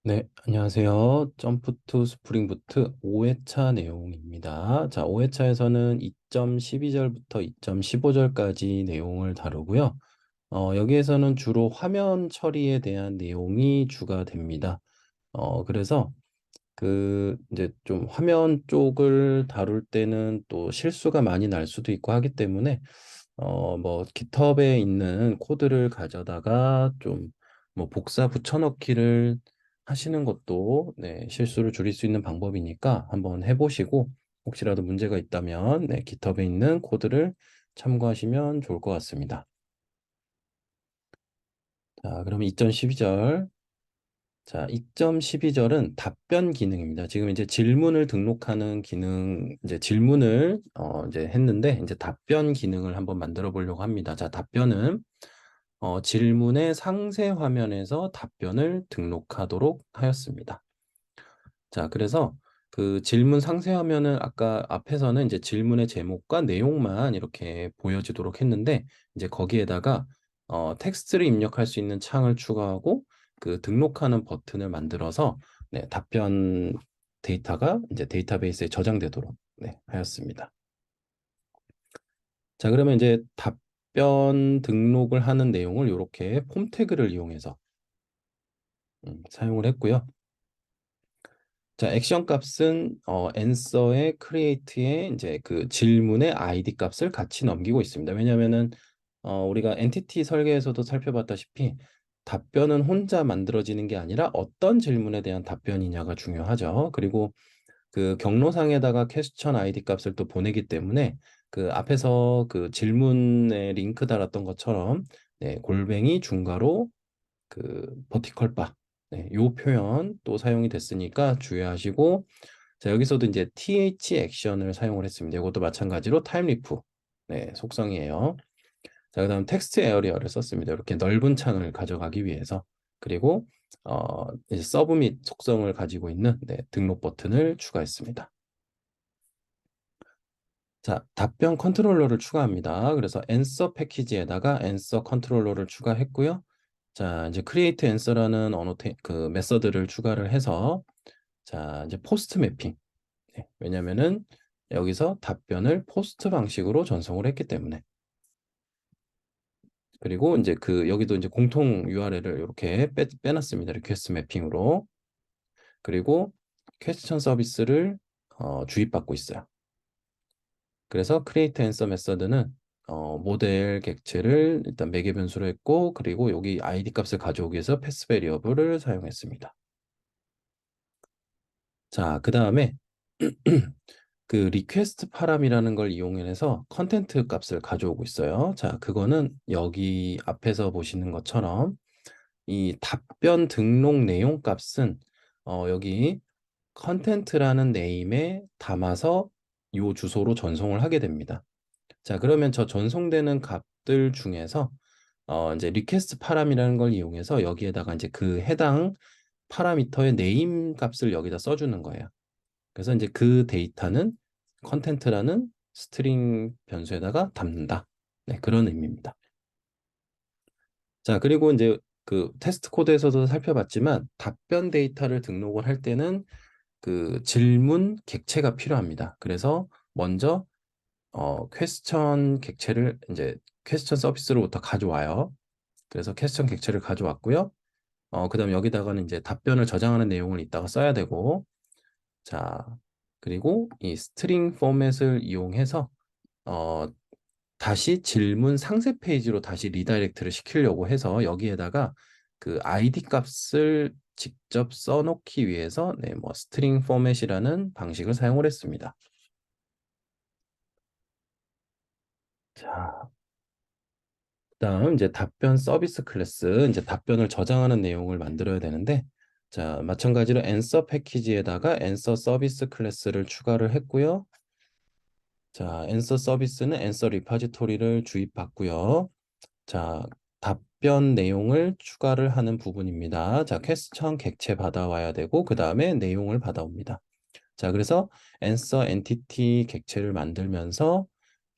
네, 안녕하세요. 점프 투 스프링 부트 5회차 내용입니다. 자, 5회차에서는 2.12절부터 2.15절까지 내용을 다루고요. 여기에서는 주로 화면 처리에 대한 내용이 주가 됩니다. 그래서 이제 좀 화면 쪽을 다룰 때는 또 실수가 많이 날 수도 있고 하기 때문에 뭐 깃허브에 있는 코드를 가져다가 좀 뭐 복사 붙여넣기를 하시는 것도 네, 실수를 줄일 수 있는 방법이니까 한번 해보시고 혹시라도 문제가 있다면 네, 깃허브에 있는 코드를 참고하시면 좋을 것 같습니다. 자, 그러면 2.12절. 자, 2.12절은 답변 기능입니다. 지금 이제 질문을 등록하는 기능, 이제 질문을 이제 했는데 이제 답변 기능을 한번 만들어 보려고 합니다. 자, 답변은 질문의 상세 화면에서 답변을 등록하도록 하였습니다. 자, 그래서 그 질문 상세 화면은 아까 앞에서는 이제 질문의 제목과 내용만 이렇게 보여지도록 했는데 이제 거기에다가 텍스트를 입력할 수 있는 창을 추가하고 그 등록하는 버튼을 만들어서 네, 답변 데이터가 이제 데이터베이스에 저장되도록 네, 하였습니다. 자, 그러면 이제 답변 등록을 하는 내용을 이렇게 폼 태그를 이용해서 사용을 했고요. 자, 액션 값은 answer의 create에 이제 그 질문의 id 값을 같이 넘기고 있습니다. 왜냐하면은 우리가 엔티티 설계에서도 살펴봤다시피 답변은 혼자 만들어지는 게 아니라 어떤 질문에 대한 답변이냐가 중요하죠. 그리고 그 경로상에다가 퀘스천 아이디 값을 또 보내기 때문에 그 앞에서 그 질문에 링크 달았던 것처럼 네, 골뱅이 중괄호 그 버티컬 바 네, 요 표현 또 사용이 됐으니까 주의하시고 자, 여기서도 이제 th 액션을 사용을 했습니다. 이것도 마찬가지로 타임리프 네, 속성이에요. 자, 그다음 텍스트 에어리어를 썼습니다. 이렇게 넓은 창을 가져가기 위해서. 그리고 이제 서브밋 속성을 가지고 있는 네, 등록 버튼을 추가했습니다. 자, 답변 컨트롤러를 추가합니다. 그래서 answer 패키지에다가 answer 컨트롤러를 추가했고요. 자, 이제 create answer라는 그 메서드를 추가를 해서 자, 이제 포스트 매핑. 네, 왜냐면은 여기서 답변을 포스트 방식으로 전송을 했기 때문에. 그리고 이제 그 여기도 이제 공통 URL을 이렇게 빼놨습니다. 리퀘스트 매핑으로. 그리고 퀘스천 서비스를 주입받고 있어요. 그래서 create answer 메서드는 모델 객체를 일단 매개 변수로 했고 그리고 여기 id 값을 가져오기 위해서 패스 베리어블을 사용했습니다. 자, 그 다음에 그 리퀘스트 파람이라는 걸 이용해서 컨텐트 값을 가져오고 있어요. 자, 그거는 여기 앞에서 보시는 것처럼 이 답변 등록 내용 값은 여기 컨텐트라는 네임에 담아서 요 주소로 전송을 하게 됩니다. 자, 그러면 저 전송되는 값들 중에서 이제 리퀘스트 파람이라는 걸 이용해서 여기에다가 이제 그 해당 파라미터의 네임 값을 여기다 써주는 거예요. 그래서 이제 그 데이터는 컨텐트라는 스트링 변수에다가 담는다. 네, 그런 의미입니다. 자, 그리고 이제 그 테스트 코드에서도 살펴봤지만 답변 데이터를 등록을 할 때는 그 질문 객체가 필요합니다. 그래서 먼저 퀘스천 객체를 이제 퀘스천 서비스로부터 가져와요. 그래서 퀘스천 객체를 가져왔고요. 그다음 여기다가는 이제 답변을 저장하는 내용을 이따가 써야 되고 자, 그리고 이 스트링 포맷을 이용해서 어, 다시 질문 상세 페이지로 다시 리다이렉트를 시키려고 해서 여기에다가 그 id 값을 직접 써놓기 위해서 네, 뭐 스트링 포맷이라는 방식을 사용을 했습니다. 자, 그다음 이제 답변 서비스 클래스 이제 답변을 저장하는 내용을 만들어야 되는데 자, 마찬가지로 answer 패키지에다가 answer 서비스 클래스를 추가를 했고요. 자, answer 서비스는 answer 리파지토리를 주입받고요. 자, 답변 내용을 추가를 하는 부분입니다. 자, 퀘스천 객체 받아와야 되고 그 다음에 내용을 받아옵니다. 자, 그래서 answer entity 객체를 만들면서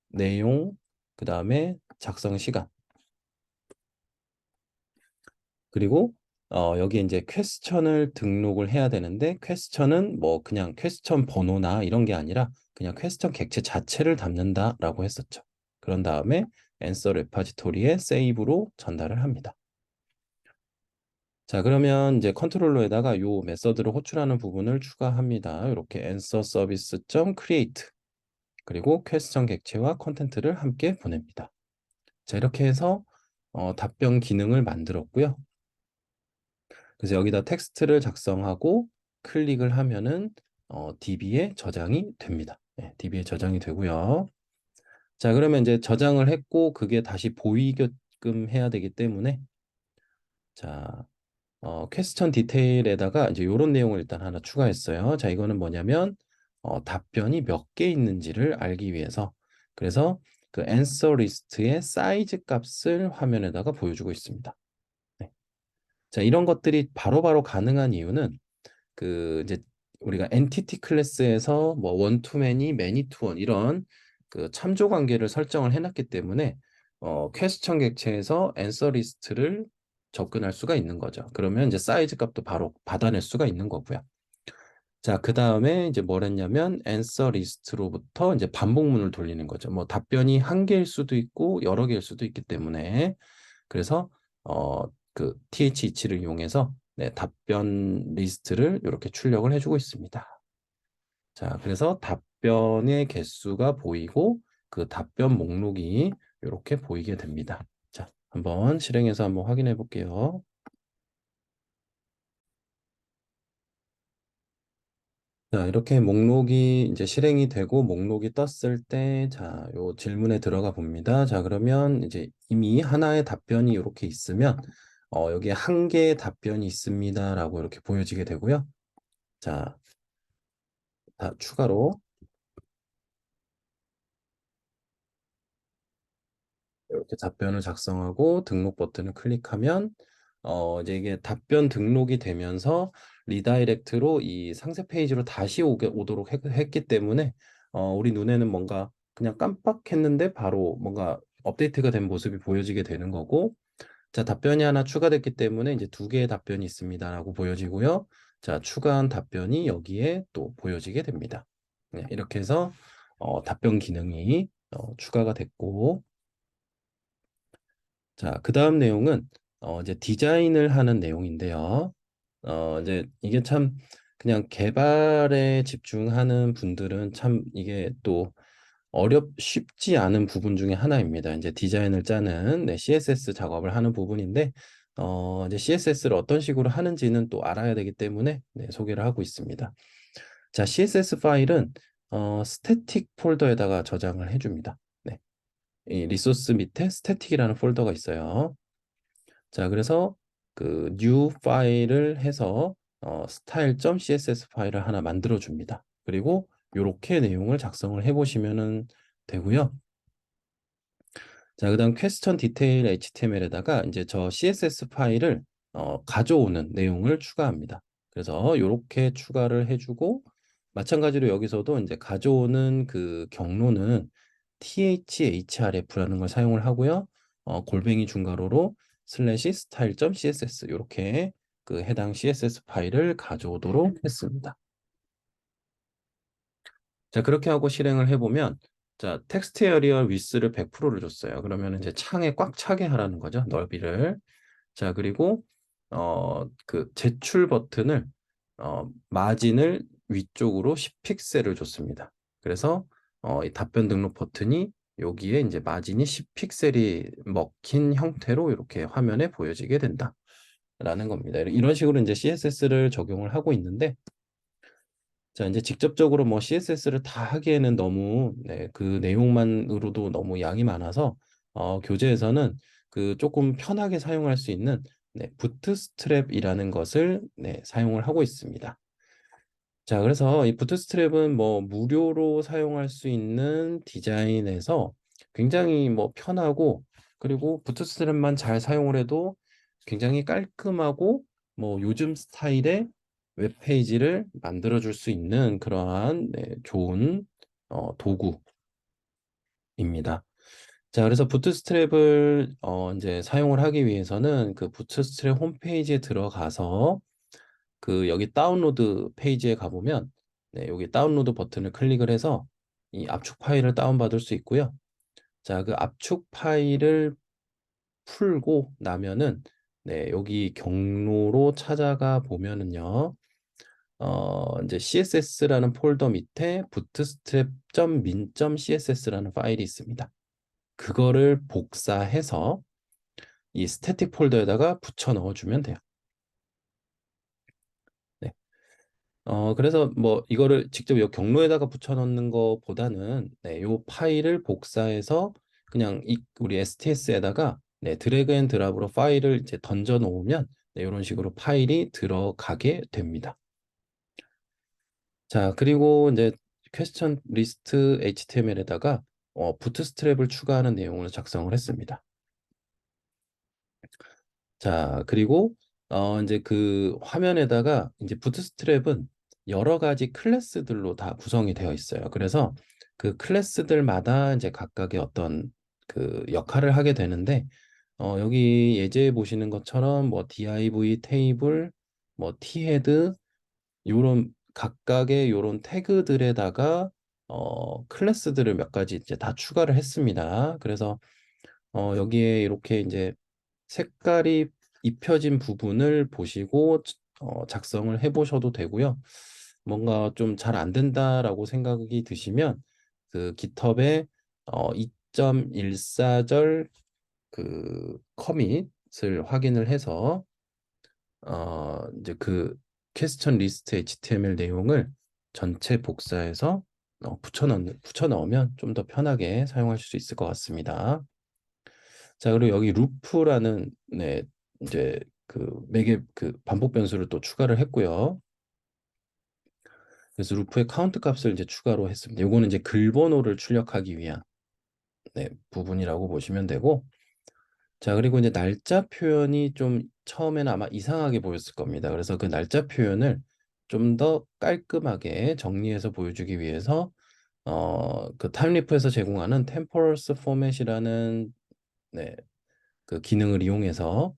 내용, 그 다음에 작성 시간, 그리고 여기 이제 퀘스천을 등록을 해야 되는데 퀘스천은 뭐 그냥 퀘스천 번호나 이런 게 아니라 그냥 퀘스천 객체 자체를 담는다라고 했었죠. 그런 다음에 앤서 레파지토리에 세이브로 전달을 합니다. 자, 그러면 이제 컨트롤러에다가 요 메서드를 호출하는 부분을 추가합니다. 이렇게 answer service.create 그리고 퀘스천 객체와 컨텐트를 함께 보냅니다. 자, 이렇게 해서 답변 기능을 만들었고요. 그래서 여기다 텍스트를 작성하고 클릭을 하면은 DB에 저장이 됩니다. 네, DB에 저장이 되고요. 자, 그러면 이제 저장을 했고 그게 다시 보이게끔 해야 되기 때문에 자, 퀘스천 디테일에다가 이제 이런 내용을 일단 하나 추가했어요. 자, 이거는 뭐냐면 답변이 몇 개 있는지를 알기 위해서 그래서 그 answer list의 사이즈 값을 화면에다가 보여주고 있습니다. 네. 자, 이런 것들이 바로바로 가능한 이유는 그 이제 우리가 엔티티 클래스에서 뭐 one to many, many to one 이런 그 참조 관계를 설정을 해놨기 때문에 퀘스천 객체에서 answer 리스트를 접근할 수가 있는 거죠. 그러면 이제 사이즈 값도 바로 받아낼 수가 있는 거고요. 자, 그 다음에 이제 뭘 했냐면 answer 리스트로부터 이제 반복문을 돌리는 거죠. 뭐 답변이 한 개일 수도 있고 여러 개일 수도 있기 때문에 그래서 그 TH27을 이용해서 네, 답변 리스트를 이렇게 출력을 해주고 있습니다. 자, 그래서 답변의 개수가 보이고 그 답변 목록이 이렇게 보이게 됩니다. 자, 한번 실행해서 한번 확인해 볼게요. 자, 이렇게 목록이 이제 실행이 되고 목록이 떴을 때, 자, 요 질문에 들어가 봅니다. 자, 그러면 이제 이미 하나의 답변이 이렇게 있으면, 여기에 한 개의 답변이 있습니다라고 이렇게 보여지게 되고요. 자, 추가로 이렇게 답변을 작성하고 등록 버튼을 클릭하면 이제 이게 답변 등록이 되면서 리다이렉트로 이 상세 페이지로 다시 오도록 했기 때문에 우리 눈에는 뭔가 그냥 깜빡했는데 바로 뭔가 업데이트가 된 모습이 보여지게 되는 거고 자, 답변이 하나 추가됐기 때문에 이제 두 개의 답변이 있습니다라고 보여지고요. 자, 추가한 답변이 여기에 또 보여지게 됩니다. 네, 이렇게 해서 답변 기능이 추가가 됐고 자, 그 다음 내용은 이제 디자인을 하는 내용인데요. 이제 이게 참 그냥 개발에 집중하는 분들은 참 이게 또 쉽지 않은 부분 중에 하나입니다. 이제 디자인을 짜는 네, CSS 작업을 하는 부분인데 이제 CSS를 어떤 식으로 하는지는 또 알아야 되기 때문에 네, 소개를 하고 있습니다. 자, CSS 파일은 스태틱 폴더에다가 저장을 해줍니다. 네, 이 리소스 밑에 스태틱이라는 폴더가 있어요. 자, 그래서 그 new 파일을 해서 style.css 파일을 하나 만들어 줍니다. 그리고 이렇게 내용을 작성을 해 보시면은 되고요. 자, 그다음 퀘스천 디테일 HTML에다가 이제 저 CSS 파일을 가져오는 내용을 추가합니다. 그래서 이렇게 추가를 해주고 마찬가지로 여기서도 이제 가져오는 그 경로는 thref라는 걸 사용을 하고요. 골뱅이 중괄호로 슬래시 style.css 이렇게 그 해당 CSS 파일을 가져오도록 했습니다. 자, 그렇게 하고 실행을 해보면, 자, 텍스트 에리얼 위스를 100%를 줬어요. 그러면 이제 창에 꽉 차게 하라는 거죠. 넓이를. 자, 그리고, 그 제출 버튼을, 마진을 위쪽으로 10픽셀을 줬습니다. 그래서, 이 답변 등록 버튼이 여기에 이제 마진이 10픽셀이 먹힌 형태로 이렇게 화면에 보여지게 된다. 라는 겁니다. 이런 식으로 이제 CSS를 적용을 하고 있는데, 자, 이제 직접적으로 뭐 CSS를 다 하기에는 너무 네, 그 내용만으로도 너무 양이 많아서 교재에서는 그 조금 편하게 사용할 수 있는 네, 부트스트랩이라는 것을 네, 사용을 하고 있습니다. 자, 그래서 이 부트스트랩은 뭐 무료로 사용할 수 있는 디자인에서 굉장히 뭐 편하고 그리고 부트스트랩만 잘 사용을 해도 굉장히 깔끔하고 뭐 요즘 스타일의 웹페이지를 만들어 줄 수 있는 그러한 네, 좋은 도구입니다. 자, 그래서 부트스트랩을 이제 사용을 하기 위해서는 그 부트스트랩 홈페이지에 들어가서 그 여기 다운로드 페이지에 가보면 네, 여기 다운로드 버튼을 클릭을 해서 이 압축 파일을 다운받을 수 있고요. 자, 그 압축 파일을 풀고 나면은 네, 여기 경로로 찾아가 보면은요. 이제 CSS라는 폴더 밑에 bootstrap.min.css라는 파일이 있습니다. 그거를 복사해서 이 스태틱 폴더에다가 붙여 넣어주면 돼요. 네. 그래서 뭐 이거를 직접 이 경로에다가 붙여 넣는 것보다는 네, 이 파일을 복사해서 그냥 우리 STS에다가 네, 드래그 앤 드랍으로 파일을 이제 던져 놓으면 네, 이런 식으로 파일이 들어가게 됩니다. 자, 그리고 이제 퀘스천 리스트 HTML에다가 부트스트랩을 추가하는 내용을 작성을 했습니다. 자, 그리고 이제 그 화면에다가 이제 부트스트랩은 여러 가지 클래스들로 다 구성이 되어 있어요. 그래서 그 클래스들마다 이제 각각의 어떤 그 역할을 하게 되는데 여기 예제에 보시는 것처럼 뭐 div 테이블, 뭐 thead 요런 각각의 요런 태그들에다가 클래스들을 몇 가지 이제 다 추가를 했습니다. 그래서 여기에 이렇게 이제 색깔이 입혀진 부분을 보시고 작성을 해 보셔도 되고요. 뭔가 좀 잘 안 된다라고 생각이 드시면 그 깃허브에 2.14절 그 커밋을 확인을 해서 이제 그 퀘스천 리스트 HTML 내용을 전체 복사해서 붙여 넣으면 좀 더 편하게 사용하실 수 있을 것 같습니다. 자, 그리고 여기 루프라는 네, 이제 그 매개 그 반복 변수를 또 추가를 했고요. 그래서 루프의 카운트 값을 이제 추가로 했습니다. 요거는 이제 글 번호를 출력하기 위한 네, 부분이라고 보시면 되고 자, 그리고 이제 날짜 표현이 좀 처음에는 아마 이상하게 보였을 겁니다. 그래서 그 날짜 표현을 좀 더 깔끔하게 정리해서 보여주기 위해서 그 타임리프에서 제공하는 temporals format이라는 네, 그 기능을 이용해서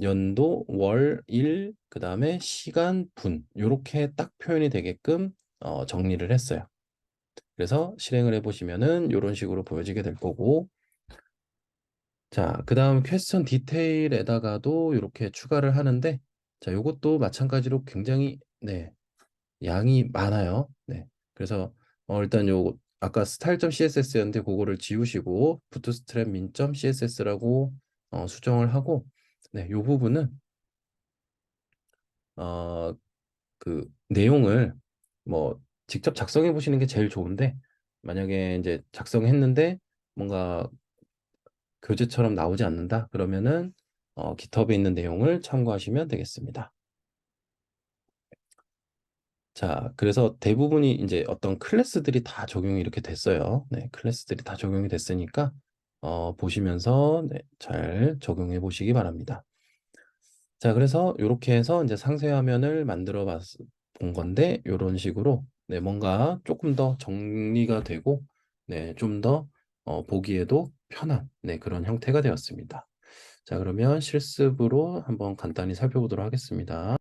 연도, 월, 일, 그다음에 시간, 분 요렇게 딱 표현이 되게끔 정리를 했어요. 그래서 실행을 해보시면은 이런 식으로 보여지게 될 거고 자, 그다음 퀘스천 디테일에다가도 이렇게 추가를 하는데 자, 요것도 마찬가지로 굉장히 네, 양이 많아요. 네. 그래서 일단 요 아까 style.css였는데 그거를 지우시고 bootstrap min.css라고 수정을 하고 네, 요 부분은 어, 그 내용을 뭐 직접 작성해 보시는 게 제일 좋은데 만약에 이제 작성했는데 뭔가 교재처럼 나오지 않는다 그러면은 깃허브에 있는 내용을 참고하시면 되겠습니다. 자, 그래서 대부분이 이제 어떤 클래스들이 다 적용이 이렇게 됐어요. 네, 클래스들이 다 적용이 됐으니까 보시면서 네, 잘 적용해 보시기 바랍니다. 자, 그래서 이렇게 해서 이제 상세 화면을 본 건데 이런 식으로 네, 뭔가 조금 더 정리가 되고 네, 좀 더 보기에도 편한 네, 그런 형태가 되었습니다. 자, 그러면 실습으로 한번 간단히 살펴보도록 하겠습니다.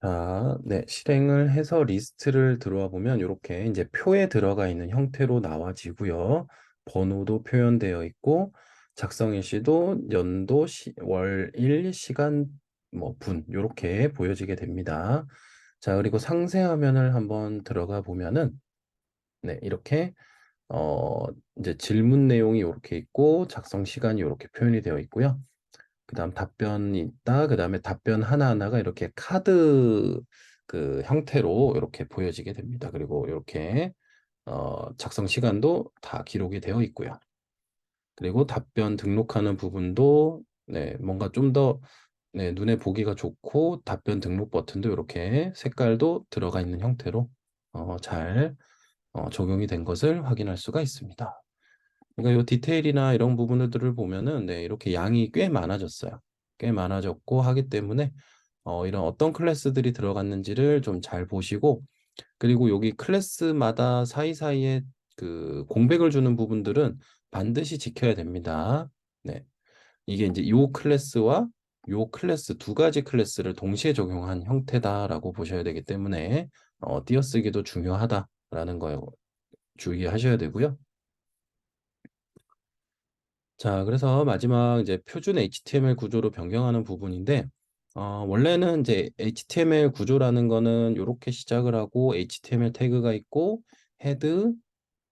자, 네, 실행을 해서 리스트를 들어와 보면 이렇게 이제 표에 들어가 있는 형태로 나와지고요. 번호도 표현되어 있고 작성 일시도 연도, 월, 일, 시간, 뭐 분 이렇게 보여지게 됩니다. 자, 그리고 상세 화면을 한번 들어가 보면은 네, 이렇게 어 이제 질문 내용이 이렇게 있고 작성 시간이 이렇게 표현이 되어 있고요. 그다음 답변이 있다. 그다음에 답변 하나하나가 이렇게 카드 그 형태로 이렇게 보여지게 됩니다. 그리고 이렇게 작성 시간도 다 기록이 되어 있고요. 그리고 답변 등록하는 부분도 네, 뭔가 좀 더 네, 눈에 보기가 좋고 답변 등록 버튼도 이렇게 색깔도 들어가 있는 형태로 잘 적용이 된 것을 확인할 수가 있습니다. 그러니까 이 디테일이나 이런 부분들을 보면은 네, 이렇게 양이 꽤 많아졌어요. 꽤 많아졌고 하기 때문에 이런 어떤 클래스들이 들어갔는지를 좀 잘 보시고 그리고 여기 클래스마다 사이사이에 그 공백을 주는 부분들은 반드시 지켜야 됩니다. 네. 이게 이제 요 클래스와 요 클래스 두 가지 클래스를 동시에 적용한 형태다라고 보셔야 되기 때문에 띄어쓰기도 중요하다라는 거 주의하셔야 되고요. 자, 그래서 마지막 이제 표준 HTML 구조로 변경하는 부분인데, 원래는 이제 HTML 구조라는 거는 이렇게 시작을 하고 HTML 태그가 있고 헤드,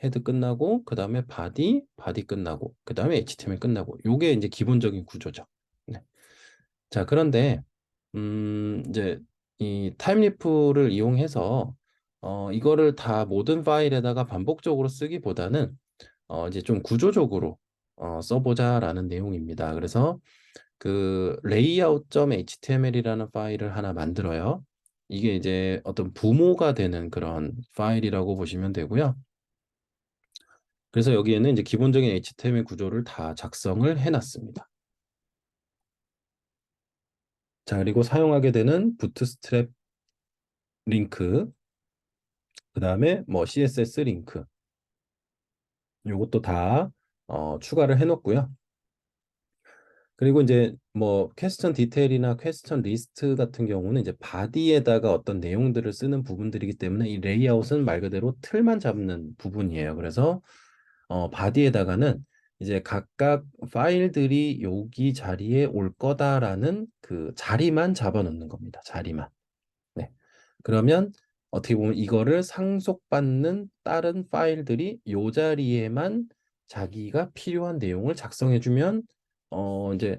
헤드 끝나고 그 다음에 바디, 바디 끝나고 그 다음에 HTML 끝나고 요게 이제 기본적인 구조죠. 네. 자, 그런데 이제 이 타임리프를 이용해서 이거를 다 모든 파일에다가 반복적으로 쓰기보다는 이제 좀 구조적으로 써보자라는 내용입니다. 그래서 그 layout.html이라는 파일을 하나 만들어요. 이게 이제 어떤 부모가 되는 그런 파일이라고 보시면 되고요. 그래서 여기에는 이제 기본적인 HTML 구조를 다 작성을 해놨습니다. 자, 그리고 사용하게 되는 부트스트랩 링크, 그 다음에 뭐 CSS 링크, 요것도 다 추가를 해놓고요. 그리고 이제 뭐 퀘스천 디테일이나 퀘스천 리스트 같은 경우는 이제 바디에다가 어떤 내용들을 쓰는 부분들이기 때문에 이 레이아웃은 말 그대로 틀만 잡는 부분이에요. 그래서 바디에다가는 이제 각각 파일들이 여기 자리에 올 거다라는 그 자리만 잡아 놓는 겁니다. 자리만. 네. 그러면 어떻게 보면 이거를 상속받는 다른 파일들이 요 자리에만 자기가 필요한 내용을 작성해주면 이제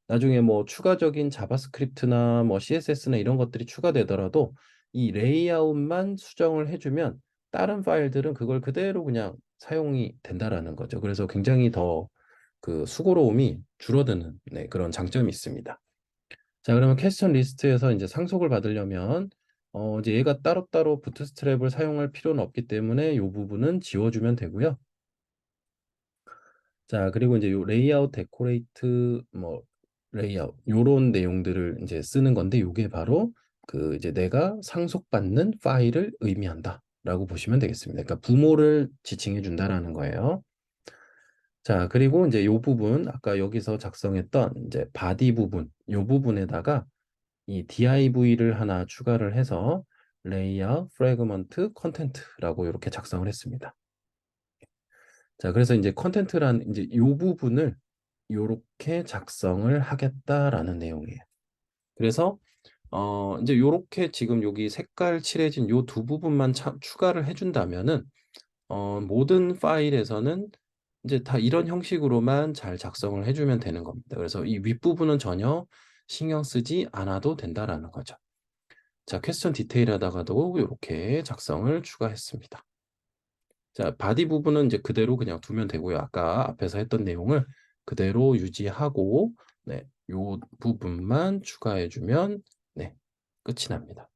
나중에 뭐 추가적인 자바스크립트나 뭐 CSS나 이런 것들이 추가되더라도 이 레이아웃만 수정을 해주면 다른 파일들은 그걸 그대로 그냥 사용이 된다라는 거죠. 그래서 굉장히 더 그 수고로움이 줄어드는 네, 그런 장점이 있습니다. 자, 그러면 퀘스천 리스트에서 이제 상속을 받으려면 이제 얘가 따로따로 부트스트랩을 사용할 필요는 없기 때문에 이 부분은 지워주면 되고요. 자, 그리고 이제 요 레이아웃, 데코레이트, 뭐 레이아웃 요런 내용들을 이제 쓰는 건데 요게 바로 그 이제 내가 상속받는 파일을 의미한다라고 보시면 되겠습니다. 그러니까 부모를 지칭해 준다라는 거예요. 자, 그리고 이제 요 부분 아까 여기서 작성했던 이제 바디 부분 요 부분에다가 이 div를 하나 추가를 해서 레이아웃, 프래그먼트, 컨텐트라고 이렇게 작성을 했습니다. 자, 그래서 이제 컨텐트란 이제 이 부분을 이렇게 작성을 하겠다라는 내용이에요. 그래서 이제 요렇게 지금 여기 색깔 칠해진 요 두 부분만 추가를 해준다면은 모든 파일에서는 이제 다 이런 형식으로만 잘 작성을 해주면 되는 겁니다. 그래서 이 윗부분은 전혀 신경 쓰지 않아도 된다라는 거죠. 자, 퀘스천 디테일하다가도 이렇게 작성을 추가했습니다. 자, 바디 부분은 이제 그대로 그냥 두면 되고요. 아까 앞에서 했던 내용을 그대로 유지하고, 네, 요 부분만 추가해주면, 네, 끝이 납니다.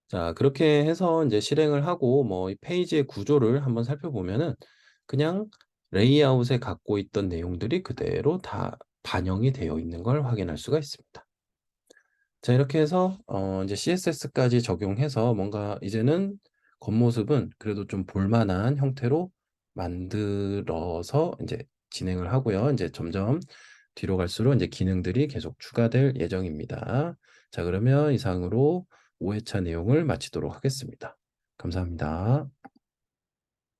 자, 그렇게 해서 이제 실행을 하고, 뭐, 이 페이지의 구조를 한번 살펴보면은, 그냥 레이아웃에 갖고 있던 내용들이 그대로 다 반영이 되어 있는 걸 확인할 수가 있습니다. 자, 이렇게 해서 이제 CSS까지 적용해서 뭔가 이제는 겉모습은 그래도 좀 볼만한 형태로 만들어서 이제 진행을 하고요. 이제 점점 뒤로 갈수록 이제 기능들이 계속 추가될 예정입니다. 자, 그러면 이상으로 5회차 내용을 마치도록 하겠습니다. 감사합니다.